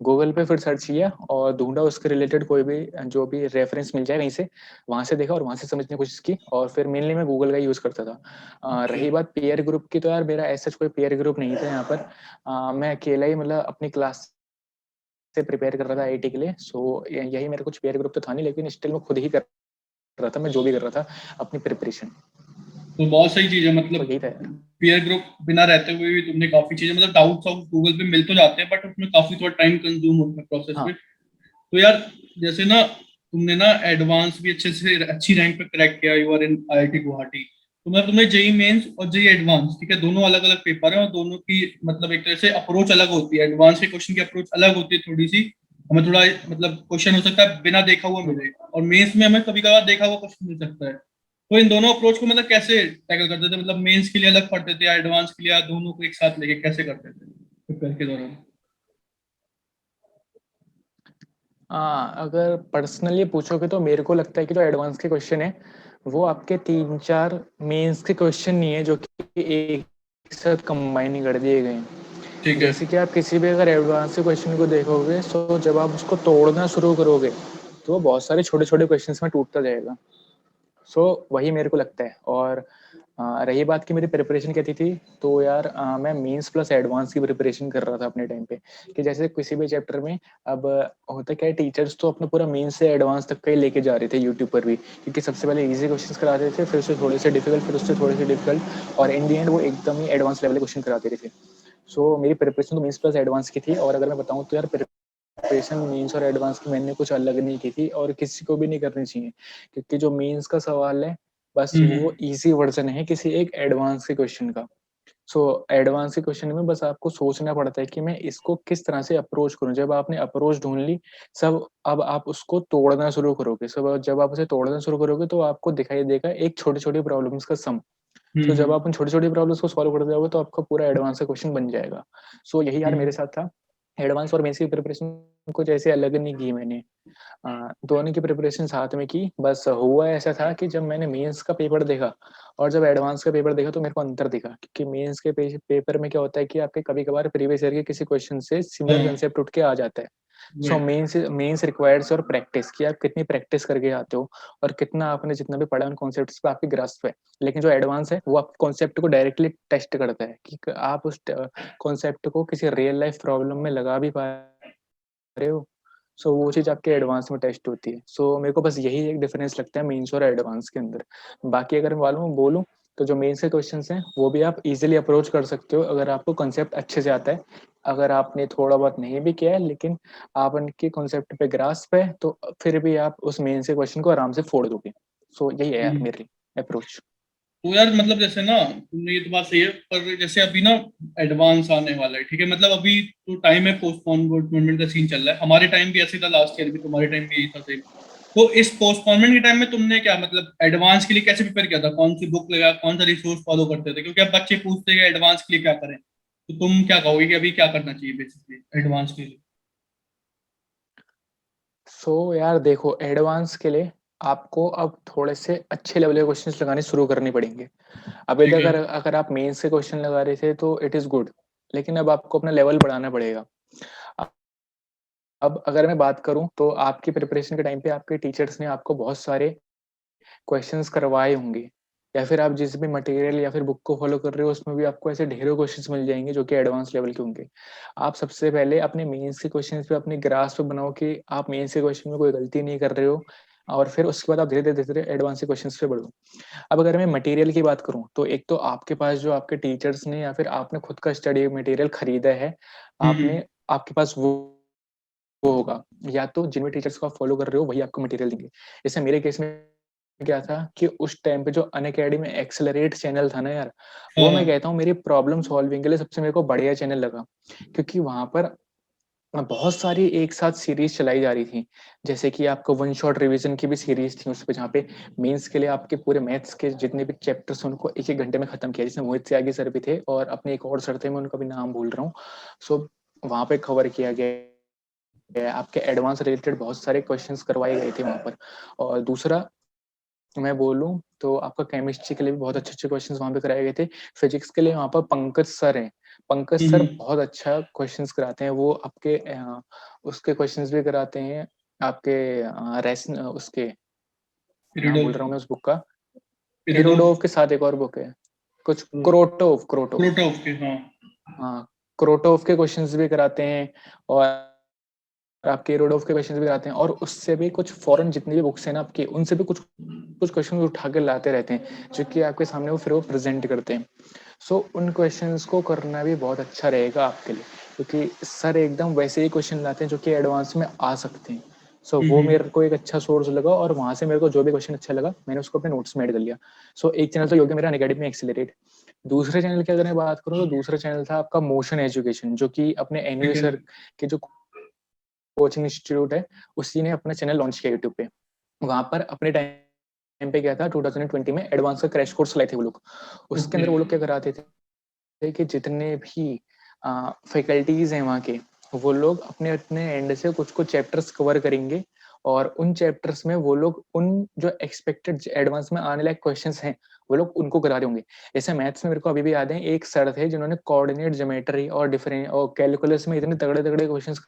गूगल पे फिर सर्च किया और ढूँढा उसके रिलेटेड कोई भी जो भी रेफ़रेंस मिल जाए कहीं से, वहाँ से देखा और वहाँ से समझने की कोशिश की, और फिर मेनली मैं गूगल का यूज़ करता था। अच्छा। रही बात पीयर ग्रुप की, तो यार मेरा ऐसा कोई पीयर ग्रुप नहीं था यहाँ पर। मैं अकेला ही मतलब अपनी क्लास से प्रिपेयर कर रहा था आईआईटी के लिए। सो य यही मेरा कुछ पीयर ग्रुप तो था नहीं, लेकिन स्टिल मैं खुद ही कर रहा था, मैं जो भी कर रहा था अपनी प्रिपरेशन। तो बहुत सही चीज है सो मतलब। यही था यार। पीयर ग्रुप बिना रहते हुए भी तुमने काफी चीजें मतलब डाउट्स ऑफ गूगल पे मिल तो जाते हैं, बट उसमें काफी थोड़ा टाइम कंज्यूम होता है प्रोसेस हाँ। में। तो यार जैसे ना तुमने ना एडवांस भी अच्छे से अच्छी रैंक पे क्रैक किया, you are in IIT Guwahati. तो मतलब तुमने जेई मेंस और जेई एडवांस, ठीक है, दोनों अलग अलग पेपर है और दोनों की मतलब एक तरह से अप्रोच अलग होती है। एडवांस के क्वेश्चन की अप्रोच अलग होती है थोड़ी सी। हमें थोड़ा मतलब क्वेश्चन हो सकता है बिना देखा हुआ हुँ। मिले, और मेंस में हमें कभी कभार देखा हुआ क्वेश्चन मिल सकता है। तो इन दोनों अप्रोच को मतलब कैसे टैकल करते थे? मतलब मेंस के लिए अलग पढ़ते थे या एडवांस के लिए, या दोनों को एक साथ लेके कैसे करते थे पेपर के दौरान? अगर पर्सनली पूछोगे तो मेरे को लगता है कि जो एडवांस के क्वेश्चन है, वो आपके 3-4 मेंस के क्वेश्चन नहीं है जो कि एक साथ कंबाइन कर दिए गए हैं। ठीक है। जैसे कि आप किसी भी अगर एडवांस के क्वेश्चन को देखोगे, सो जब आप उसको तोड़ना शुरू करोगे, तो वो बहुत सारे छोटे-छोटे क्वेश्चन्स में टूटता जाएगा। सो वही मेरे को लगता है। और रही बात कि मेरी प्रिपरेशन कैसी थी, तो यार मैं मेंस प्लस एडवांस की प्रिपरेशन कर रहा था अपने टाइम पे, कि जैसे किसी भी चैप्टर में अब होता क्या है, टीचर्स तो अपना पूरा मेंस से एडवांस तक का ही लेके जा रहे थे यूट्यूब पर भी, क्योंकि सबसे पहले ईजी क्वेश्चंस कराते थे, फिर उससे थोड़े से डिफिकल्ट, फिर उससे थोड़े से डिफिकल्ट, और इन दी एंड वो एकदम ही एडवांस लेवल के क्वेश्चन कराते थे। सो मेरी प्रिपरेशन तो मेंस प्लस एडवांस की थी, और अगर मैं बताऊँ तो यार प्रिपरेशन मेंस और एडवांस की मैंने कुछ अलग नहीं की थी, और किसी को भी नहीं करनी चाहिए, क्योंकि जो मेंस का सवाल है बस हम्म। वो इजी वर्जन है किसी एक एडवांस के क्वेश्चन का। सो एडवांस के क्वेश्चन में बस आपको सोचना पड़ता है कि मैं इसको किस तरह से अप्रोच करूं। जब आपने अप्रोच ढूंढ ली, सब अब आप उसको तोड़ना शुरू करोगे। सब जब आप उसे तोड़ना शुरू करोगे तो आपको दिखाई देगा एक छोटी छोटी प्रॉब्लम्स का सम। तो जब आप उन छोटी छोटी प्रॉब्लम्स को सॉल्व करते जाओगे तो आपका पूरा एडवांस का क्वेश्चन बन जाएगा। सो यही यार मेरे साथ था। एडवांस और मेंस की प्रिपरेशन कुछ ऐसे अलग नहीं की मैंने। दोनों की प्रिपरेशन साथ में की। बस हुआ ऐसा था कि जब मैंने मेंस का पेपर देखा और जब एडवांस का पेपर देखा तो मेरे को अंतर दिखा, क्योंकि मेंस के पेपर में क्या होता है कि आपके कभी कभार प्रीवियस ईयर के किसी क्वेश्चन से सिमिलर कंसेप्ट उठ के आ जाता है। सो मेंस रिक्वायर्स और प्रैक्टिस, कि आप कितनी प्रैक्टिस करके आते हो और कितना आपने जितना भी पढ़ा उन कॉन्सेप्ट्स पे आपकी ग्रास्प है। लेकिन जो एडवांस है वो आप कॉन्सेप्ट को डायरेक्टली टेस्ट करता है कि आप उस कॉन्सेप्ट को किसी रियल लाइफ प्रॉब्लम में लगा भी पा रहे हो। सो वो चीज आपके एडवांस में टेस्ट होती है। सो मेरे को बस यही एक डिफरेंस लगता है मेंस और एडवांस के अंदर। बाकी अगर मालूम बोलूं तो जो मेंस के क्वेश्चंस हैं वो भी आप इजीली अप्रोच कर सकते हो अगर आपको कॉन्सेप्ट अच्छे से आता है। अगर आपने थोड़ा बहुत नहीं भी किया है लेकिन आप उनके कॉन्सेप्ट पे ग्रास्प है तो फिर भी आप उस मेंस के क्वेश्चन को आराम से फोड़ दोगे। सो यही है यार मेरी अप्रोच। तो यार मतलब जैसे ना, तुमने ये तो बात सही है, पर जैसे अभी ना एडवांस आने वाला है, ठीक है, मतलब अभी तो टाइम है, पोस्टपोनमेंट का सीन चल रहा है। हमारे टाइम भी ऐसे था, लास्ट ईयर भी तुम्हारे टाइम भी यही था सेम। तो इस पोस्टपोनमेंट के टाइम में तुमने क्या मतलब एडवांस के लिए कैसे प्रिपेयर किया था? कौन सी बुक लगा, कौन सा रिसोर्स फॉलो करते थे? क्योंकि अब बच्चे पूछते हैं एडवांस के लिए क्या करें, तो तुम क्या कहोगे कि अभी क्या करना चाहिए बेसिकली एडवांस के लिए? सो यार देखो, एडवांस के लिए आपको अब थोड़े से अच्छे लेवल के क्वेश्चंस लगाने शुरू करने पड़ेंगे। अभी तक ठीक है। अगर अगर आप मेंस से क्वेश्चन लगा रहे थे तो इट इज गुड, लेकिन अब आपको अपना लेवल बढ़ाना पड़ेगा। अब अगर मैं बात करूं तो आपकी प्रिपरेशन के टाइम पे आपके टीचर्स ने आपको बहुत सारे क्वेश्चंस करवाए होंगे, या फिर आप जिस भी मटेरियल या फिर बुक को फॉलो कर रहे हो उसमें भी आपको ऐसे ढेरों क्वेश्चंस मिल जाएंगे जो कि एडवांस लेवल के होंगे। आप सबसे पहले अपने मेंस के क्वेश्चंस पे अपने ग्रास्प बनाओ कि आप मेंस के क्वेश्चन में कोई गलती नहीं कर रहे हो, और फिर उसके बाद आप धीरे धीरे धीरे एडवांस के क्वेश्चंस पे बढ़ो। अब अगर मैं मटेरियल की बात करूं तो एक तो आपके पास जो आपके टीचर्स ने या फिर आपने खुद का स्टडी मटेरियल खरीदा है, हम्म। आपने आपके पास वो होगा, या तो जिन भी टीचर्स को आप फॉलो कर रहे हो वही आपको मटेरियल देंगे। जैसे मेरे केस में क्या था कि उस टाइम पे जो अनअकैडमी एक्सेलरेट चैनल था ना यार, वो मैं हाँ। कहता हूँ मेरी प्रॉब्लम सॉल्विंग के लिए सबसे मेरे को बढ़िया चैनल लगा। क्योंकि वहां पर बहुत सारी एक साथ सीरीज चलाई जा रही थी। जैसे कि आपको वन शॉट रिवीजन की भी सीरीज थी उस पे, जहाँ पे मेंस के लिए आपके पूरे मैथ्स के जितने भी चैप्टर्स उनको एक एक घंटे में खत्म किया, जिसमें मोहित त्यागी सर भी थे और अपने एक और सर थे, मैं उनका भी नाम भूल रहा हूँ। सो वहां पे कवर किया गया है, आपके एडवांस रिलेटेड बहुत सारे क्वेश्चंस करवाए गए थे वहां पर। और दूसरा मैं बोलूं तो आपका केमिस्ट्री के लिए भी बहुत अच्छे अच्छे क्वेश्चंस वहां पे कराए गए थे। फिजिक्स के लिए वहां पर पंकज सर हैं। पंकज सर हम्म। बहुत अच्छा क्वेश्चंस कराते हैं। वो आपके उसके क्वेश्चंस भी कराते हैं आपके उसके नाम पीरियड भूल रहा हूँ मैं उस बुक का। पीरियड ऑफ इरोडोव के साथ एक और बुक है कुछ, क्रोटोव क्रोटोव। फ्रूट ऑफ के, हाँ। हाँ, क्रोटोव के क्वेश्चंस भी कराते हैं, और आपके रोडोफ के क्वेश्चंस भी कराते हैं, और उससे भी कुछ फॉरेन जितनी भी बुक्स हैं ना आपकी, उनसे भी कुछ कुछ क्वेश्चन उठा के लाते रहते हैं जो कि आपके सामने वो फिर वो प्रेजेंट करते हैं। सो उन क्वेश्चंस को करना भी बहुत अच्छा रहेगा आपके लिए, क्योंकि सर एकदम वैसे ही क्वेश्चन लाते हैं जो कि एडवांस में आ सकते हैं। सो वो मेरे को एक अच्छा सोर्स लगा, और वहां से मेरे को जो भी क्वेश्चन अच्छा लगा मैंने उसको अपने नोट्स में ऐड कर लिया। सो एक चैनल तो योग्य मेरा अनअकैडमी एक्सेलरेट। दूसरे चैनल की अगर मैं बात करूँ तो दूसरा चैनल था आपका मोशन एजुकेशन, जो कि अपने एनवी ठीक है। सर के जो कोचिंग इंस्टीट्यूट है उसी ने अपना चैनल लॉन्च किया यूट्यूब पे। वहां पर अपने टाइम पे क्या था, 2020 में एडवांस का क्रैश कोर्स लाए थे वो लोग। उसके ओके। अंदर वो लोग क्या कराते थे कि जितने भी फैकल्टीज हैं वहाँ के, वो लोग अपने अपने एंड से कुछ कुछ चैप्टर्स कवर करेंगे, और उन चैप्टर्स में वो लोग उन जो एक्सपेक्टेड एडवांस में आने लायक क्वेश्चंस हैं वो लोग उनको करा रहे होंगे। जैसे मैथ्स में मेरे को अभी भी याद है, एक सर थे जिन्होंने कोऑर्डिनेट ज्योमेट्री और डिफरेंट और कैलकुलस में इतने तगड़े तगड़े क्वेश्चंस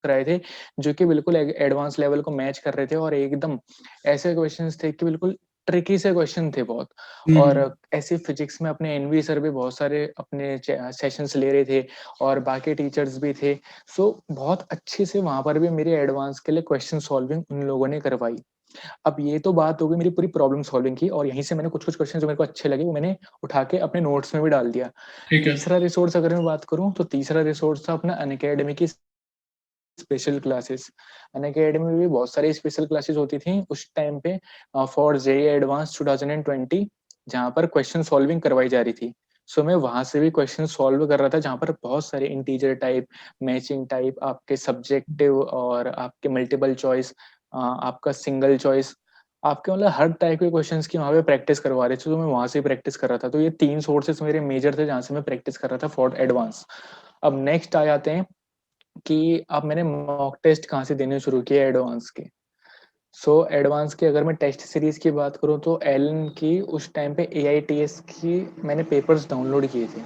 कराए थे जो कि बिल्कुल एडवांस लेवल को मैच कर रहे थे, और एकदम ऐसे क्वेश्चंस थे कि बिल्कुल ट्रिकी से क्वेश्चन थे बहुत। और ऐसे फिजिक्स में अपने एनवी सर भी बहुत सारे अपने सेशंस ले रहे थे, और बाकी टीचर्स भी थे। सो बहुत अच्छे से वहां पर भी मेरे एडवांस के लिए क्वेश्चन सॉल्विंग उन लोगों ने करवाई। अब ये तो बात हो गई मेरी पूरी प्रॉब्लम सॉल्विंग की, और यहीं से मैंने कुछ कुछ क्वेश्चन जो मेरे को अच्छे लगे वो मैंने उठा के अपने नोट्स में भी डाल दिया। ठीक है। तीसरा रिसोर्स अगर मैं बात करूं तो तीसरा रिसोर्स था अपना अनअकैडमी की स्पेशल क्लासेस। अनअकैडमी में भी बहुत सारी स्पेशल क्लासेस होती थी उस टाइम पे फॉर जेई एडवांस 2020, जहाँ पर क्वेश्चन सॉल्विंग करवाई जा रही थी। सो मैं वहां से भी क्वेश्चन सॉल्व कर रहा था, जहाँ पर बहुत सारे इंटीजर टाइप, मैचिंग टाइप, आपके सब्जेक्टिव और आपके मल्टीपल चॉइस, आपका सिंगल चॉइस, आपके मतलब हर टाइप के क्वेश्चंस की वहाँ पे प्रैक्टिस करवा रहे थे, तो मैं वहां से प्रैक्टिस कर रहा था। तो ये 3 सोर्सेस मेरे मेजर थे जहाँ से मैं प्रैक्टिस कर रहा था फॉर एडवांस। अब नेक्स्ट आ जाते हैं कि अब मैंने मॉक टेस्ट कहाँ से देने शुरू किए एडवांस के। सो एडवांस की अगर मैं टेस्ट सीरीज की बात करूँ तो एलन की उस टाइम पे AITS की मैंने पेपर्स डाउनलोड किए थे,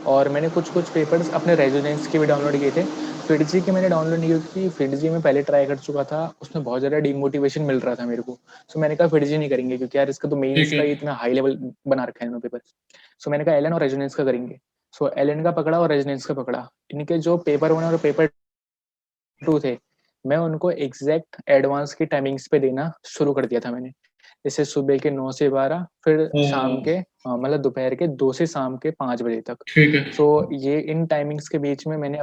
और मैंने कुछ कुछ पेपर्स अपने रेजोनेंस के भी डाउनलोड किए थे। फिडजी के मैंने डाउनलोड नहीं किए क्योंकि फिडजी में पहले ट्राई कर चुका था, उसमें बहुत ज़्यादा डिमोटिवेशन मिल रहा था मेरे को। सो मैंने कहा फिडजी नहीं करेंगे, क्योंकि यार इसका तो मेंस ठीक का है। ही इतना हाई लेवल बना रखा है इन्होंने पेपर। सो मैंने कहा एलन और रेजोनेंस का करेंगे। सो एलन का पकड़ा और रेजोनेंस का पकड़ा। इनके जो पेपर 1 और पेपर 2 थे, मैं उनको एग्जैक्ट एडवांस की टाइमिंग्स पे देना शुरू कर दिया था मैंने। जैसे सुबह के 9 से 12, फिर शाम हाँ, के मतलब दोपहर के 2 से शाम के 5 बजे तक। ठीक है। सो ये इन टाइमिंग्स के बीच में मैंने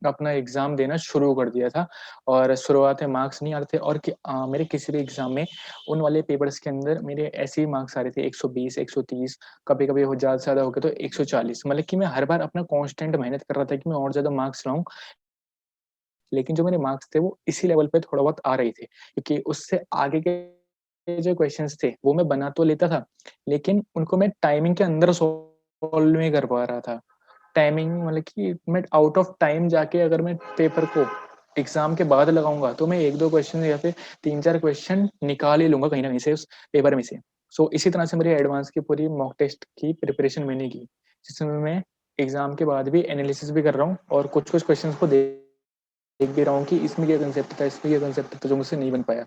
अपना एग्जाम देना शुरू कर दिया था। और शुरुआत में मार्क्स नहीं आ रहे थे, और मेरे किसी भी एग्जाम में उन वाले पेपर्स के अंदर मेरे ऐसे ही मार्क्स आ रहे थे 120, 130, कभी कभी ज़्यादा से ज़्यादा हो गया तो 140। मतलब कि मैं हर बार अपना कांस्टेंट मेहनत कर रहा था कि मैं और ज़्यादा मार्क्स लाऊं, लेकिन जो मेरे मार्क्स थे वो इसी लेवल पे थोड़ा बहुत आ रहे थे, क्योंकि उससे आगे के जो क्वेश्चंस थे वो मैं बना तो लेता था, लेकिन उनको मैं टाइमिंग के अंदर सॉल्व नहीं कर पा रहा था। टाइमिंग मतलब कि मैं आउट ऑफ टाइम जाके अगर मैं पेपर को एग्जाम के बाद लगाऊंगा तो मैं 1-2 क्वेश्चन या फिर 3-4 क्वेश्चन निकाल ही लूंगा कहीं ना कहीं से उस पेपर में से। सो इसी तरह से मेरी एडवांस की पूरी मॉक टेस्ट की प्रिपरेशन मैंने की, जिसमें मैं एग्जाम के बाद भी एनालिसिस भी कर रहा हूँ और कुछ कुछ क्वेश्चन को देख भी रहा हूँ कि इसमें क्या कंसेप्ट था, इसमें क्या कंसेप्ट था जो मुझसे नहीं बन पाया।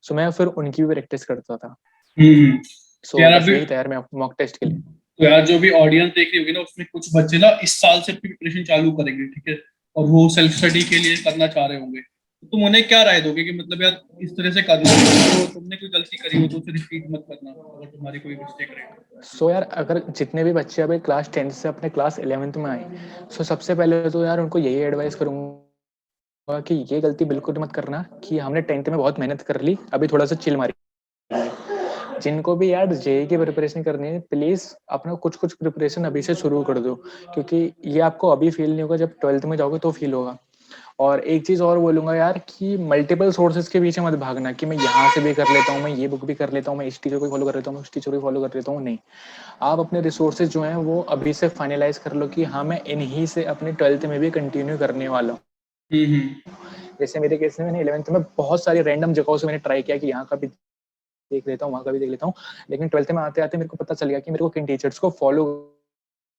सो मैं फिर उनकी भी प्रैक्टिस करता था। हम्म। तो सो यार बस अभी, यही तैयार मैं मॉक टेस्ट के लिए। तो यार जो भी ऑडियंस देख रही होगी ना, उसमें कुछ बच्चे ना इस साल से प्रिपरेशन चालू करेंगे, ठीक है, और वो सेल्फ स्टडी के लिए करना चाह रहे होंगे, तो तुम उन्हें क्या राय दोगे कि मतलब यार इस तरह से करना, तो तुमने कोई गलती करी हो तो उसे रिपीट मत करना अगर तुम्हारी कोई मिस्टेक रही तो। सो यार अगर जितने भी बच्चे अभी क्लास 10 से अपने क्लास 11th में आए, सो सबसे पहले तो यार उनको यही एडवाइस करूंगा कि ये गलती बिल्कुल मत करना कि हमने 10th में बहुत मेहनत कर ली, अभी थोड़ा सा चिल मारी। जिनको भी यार जेई की प्रिपरेशन करनी है, प्लीज अपना कुछ कुछ प्रिपरेशन अभी से शुरू कर दो, क्योंकि ये आपको अभी फील नहीं होगा, जब 12th में जाओगे तो फील होगा। और एक चीज और बोलूंगा यार कि मल्टीपल सोर्सेज के पीछे मत भागना कि मैं यहाँ से भी कर लेता हूँ, मैं ये बुक भी कर लेता हूँ, मैं इस टीचर को फॉलो कर लेता हूँ, मैं उस टीचर को फॉलो कर लेता हूँ। नहीं, आप अपने रिसोर्सेज जो हैं वो अभी से फाइनलाइज कर लो कि हाँ मैं इन्हीं से अपने 12th में भी कंटिन्यू करने वाला हूँ। हम्म। जैसे मेरे केस में मैंने 11th में बहुत सारी रैंडम जगहों से मैंने ट्राई किया कि यहाँ का भी देख लेता हूँ, वहाँ का भी देख लेता हूँ, लेकिन 12th में आते आते मेरे को पता चल गया कि मेरे को किन टीचर्स को फॉलो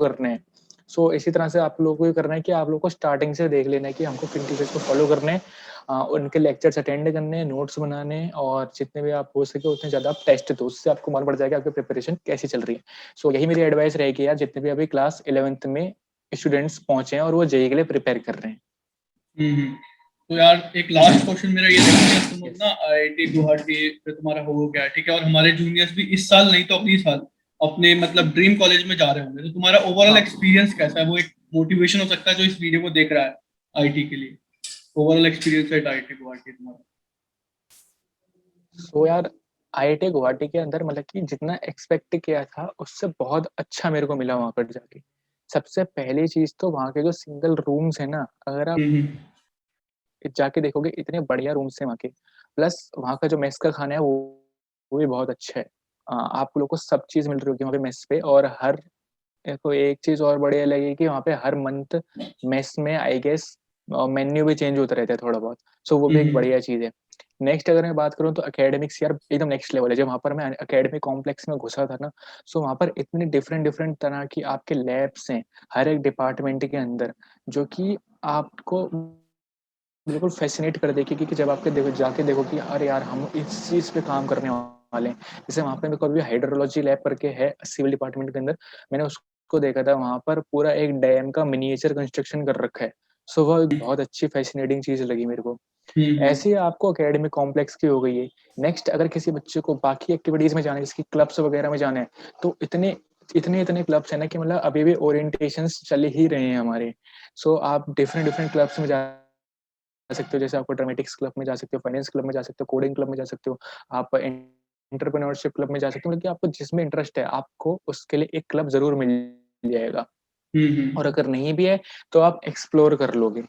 करने हैं। सो इसी तरह से आप लोगों को ये करना है कि आप लोगों को स्टार्टिंग से देख लेना है कि हमको किन टीचर्स को फॉलो करने हैं, उनके लेक्चर्स अटेंड करने हैं, नोट्स बनाने हैं, और जितने भी आप हो सके उतने ज़्यादा आप टेस्ट दो, उससे आपको मालूम पड़ जाएगा आपकी प्रिपरेशन कैसी चल रही है। सो यही मेरी एडवाइस रहेगी यार, जितने भी अभी क्लास 11th में स्टूडेंट्स पहुंचे हैं और वो जेई के लिए प्रिपेयर कर रहे हैं। हम्म। तो यार एक लास्ट क्वेश्चन मेरा ये देखो कि तुम यस। अपना IIT गुवाहाटी पे तुम्हारा हो गया, ठीक है, और हमारे जूनियर्स भी इस साल नहीं तो अगली साल अपने मतलब ड्रीम कॉलेज में जा रहे होंगे, तो तुम्हारा ओवरऑल हाँ। एक्सपीरियंस कैसा है, वो एक मोटिवेशन हो सकता है जो इस वीडियो को देख रहा है आईटी के लिए। ओवरऑल एक्सपीरियंस है IIT गुवाहाटी तुम्हारा। सो यार आईआईटी गुवाहाटी के अंदर मतलब कि जितना एक्सपेक्ट किया था उससे बहुत अच्छा मेरे को मिला वहां पर जाके। सबसे पहली चीज तो वहाँ के जो सिंगल रूम्स है ना, अगर आप हम्म। जाके देखोगे इतने बढ़िया रूम्स हैं वहाँ के। प्लस वहाँ का जो मेस का खाना है वो भी बहुत अच्छा है। आप लोग को सब चीज़ मिल रही होगी वहाँ पे मेस पे, और हर को एक चीज़ और बढ़िया लगी कि वहाँ पे हर मंथ मेस में आई गेस मेन्यू भी चेंज होता रहता है थोड़ा बहुत। सो वो भी एक हम्म। बढ़िया चीज़ है। नेक्स्ट अगर मैं बात करूँ तो एकेडमिक्स यार एकदम नेक्स्ट लेवल है। जब वहाँ पर मैं एकेडमिक कॉम्प्लेक्स में घुसा था ना, सो वहाँ पर इतने डिफरेंट डिफरेंट तरह की आपके लैब्स हैं हर एक डिपार्टमेंट के अंदर, जो कि आपको बिल्कुल फैसिनेट कर देगी कि जब आपके देखो जाके देखो कि अरे यार हम इस चीज़ पे काम करने वाले हैं। जैसे वहाँ पे मेरे को अभी हाइड्रोलॉजी लैब करके है सिविल डिपार्टमेंट के अंदर, मैंने उसको देखा था, वहाँ पर पूरा एक डैम का मिनिएचर कंस्ट्रक्शन कर रखा है। सो वो एक बहुत अच्छी फैसिनेटिंग चीज़ लगी मेरे को। हम्म। ऐसे ही आपको एकेडमिक कॉम्प्लेक्स की हो गई है। नेक्स्ट अगर किसी बच्चे को बाकी एक्टिविटीज में जाना है, जैसे क्लब्स वगैरह में जाना है, तो इतने इतने इतने क्लब्स है ना कि मतलब अभी भी ओरिएंटेशंस चल ही रहे हैं हमारे। सो आप डिफरेंट डिफरेंट क्लब्स में जा सकते हो, जैसे आपको ड्रामेटिक्स क्लब में जा सकते हो, फाइनेंस क्लब में जा सकते हो, कोडिंग क्लब में जा सकते हो, आप एंटरप्रेन्योरशिप क्लब में जा सकते हो, लेकिन आपको जिसमें इंटरेस्ट है आपको उसके लिए एक क्लब जरूर मिल जाएगा। और अगर नहीं भी है तो आप एक्सप्लोर कर लोगे।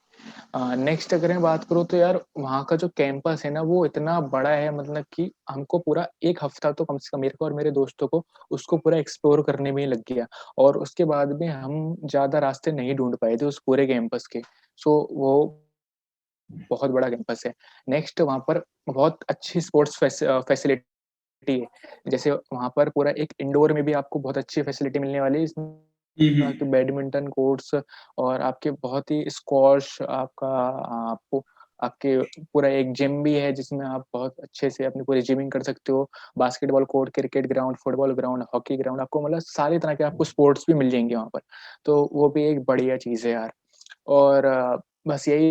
नेक्स्ट अगर मैं बात करूँ तो यार वहाँ का जो कैंपस है ना वो इतना बड़ा है, मतलब कि हमको पूरा एक हफ्ता तो कम से कम मेरे को और मेरे दोस्तों को उसको पूरा एक्सप्लोर करने में ही लग गया, और उसके बाद में हम ज़्यादा रास्ते नहीं ढूंढ पाए थे उस पूरे कैंपस के। सो वो बहुत बड़ा कैंपस है। नेक्स्ट वहाँ पर बहुत अच्छी स्पोर्ट्स फैसिलिटी है, जैसे वहाँ पर पूरा एक इंडोर में भी आपको बहुत अच्छी फैसिलिटी मिलने वाली है, इसमें आपके बैडमिंटन कोर्ट्स और आपके बहुत ही स्क्वॉश, आपको आपके पूरा एक जिम भी है जिसमें आप बहुत अच्छे से अपनी पूरी जिमिंग कर सकते हो। Basketball court, cricket ground, football ground, hockey ground, आपको मतलब सारे तरह के आपको स्पोर्ट्स भी मिल जाएंगे वहाँ पर। तो वो भी एक बढ़िया चीज़ है यार। और बस यही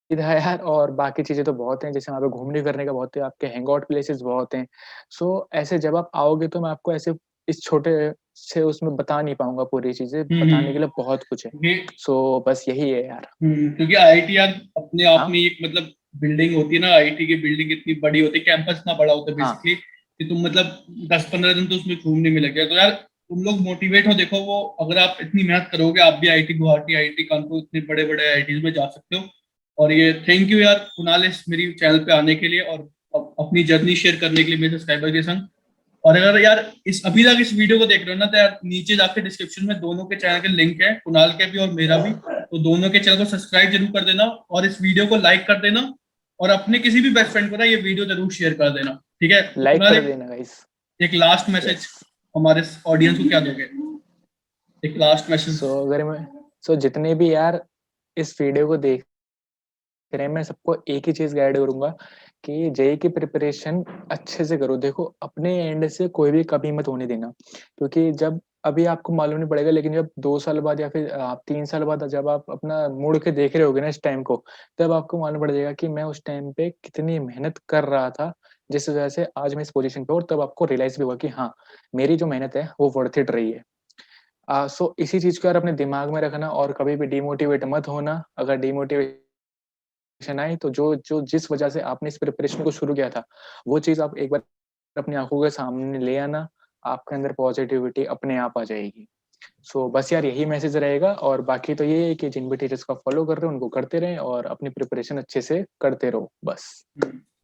है यार, और बाकी चीज़ें तो बहुत हैं, जैसे वहाँ पे घूमने फिरने का बहुत है, आपके हैंग आउट प्लेसेस बहुत हैं। सो ऐसे जब आप आओगे तो मैं आपको ऐसे इस छोटे से उसमें बता नहीं पाऊँगा पूरी चीज़ें, बताने के लिए बहुत कुछ है। ये सो बस यही है यार। क्योंकि आईआईटी यार अपने आप हाँ, में एक मतलब बिल्डिंग होती है ना, आईआईटी की बिल्डिंग इतनी बड़ी होती है, कैंपस इतना बड़ा होता है हाँ, बेसिकली कि तुम मतलब 10-15 दिन तो उसमें घूमने में लग गया। तो यार तुम लोग मोटिवेट हो, देखो वो अगर आप इतनी मेहनत करोगे आप भी आईआईटी गुवाहाटी, आईआईटी कानपुर, इतने बड़े बड़े आईआईटीज में जा सकते हो। और ये थैंक यू यार कुणाल इस मेरी चैनल पे आने के लिए और अपनी जर्नी शेयर करने के लिए मेरे सब्सक्राइबर के संग। और अगर यार इस अभी तक इस वीडियो को देख रहे हो ना तो यार नीचे जाके डिस्क्रिप्शन में दोनों के चैनल के लिंक है, कुणाल के भी और मेरा भी। तो दोनों के चैनल को सब्सक्राइब जरूर कर देना और इस वीडियो को लाइक कर देना और अपने किसी भी बेस्ट फ्रेंड को ना ये वीडियो जरूर शेयर कर देना, ठीक है? तो लाइक कुणाल कर एक देना गाइस। एक लास्ट मैसेज यस। हमारे ऑडियंस को क्या दोगे? एक लास्ट मैसेज। सो अगर मैं सो जितने भी यार इस वीडियो को देख रहे हैं, मैं सबको एक ही चीज़ गाइड करूँगा कि जेईई की प्रिपरेशन अच्छे से करो। देखो अपने एंड से कोई भी कमी मत होने देना, क्योंकि जब अभी आपको मालूम नहीं पड़ेगा, लेकिन जब 2 साल बाद या फिर 3 साल बाद जब आप अपना मुड़ के देख रहे होगे ना इस टाइम को, तब आपको मालूम पड़ जाएगा कि मैं उस टाइम पे कितनी मेहनत कर रहा था, जिस वजह से आज मैं इस पोज़ीशन पे हूँ, और तब आपको रियलाइज़ भी होगा कि हाँ, मेरी जो मेहनत है वो वर्थ इट रही है। सो इसी चीज़ को यार अपने दिमाग में रखना और कभी भी डिमोटिवेट मत होना। अगर डिमोटिवेशन आए तो जो जो जिस वजह से आपने इस प्रिपरेशन को शुरू किया था, वो चीज़ आप एक बार अपनी आँखों के सामने ले आना, आपके अंदर पॉजिटिविटी अपने आप आ जाएगी। सो बस यार यही मैसेज रहेगा, और बाकी तो ये है कि जिन भी टीचर्स को फॉलो कर रहे हो उनको करते रहें और अपनी प्रिपरेशन अच्छे से करते रहो बस।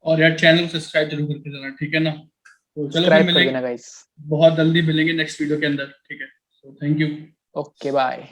और यार चैनल को सब्सक्राइब जरूर करके देना, ठीक है ना? तो चलो फिर सब्सक्राइब कर मिलेंगे, देना गाइस। बहुत जल्दी मिलेंगे नेक्स्ट वीडियो के अंदर, ठीक है? तो थैंक यू। Okay bye.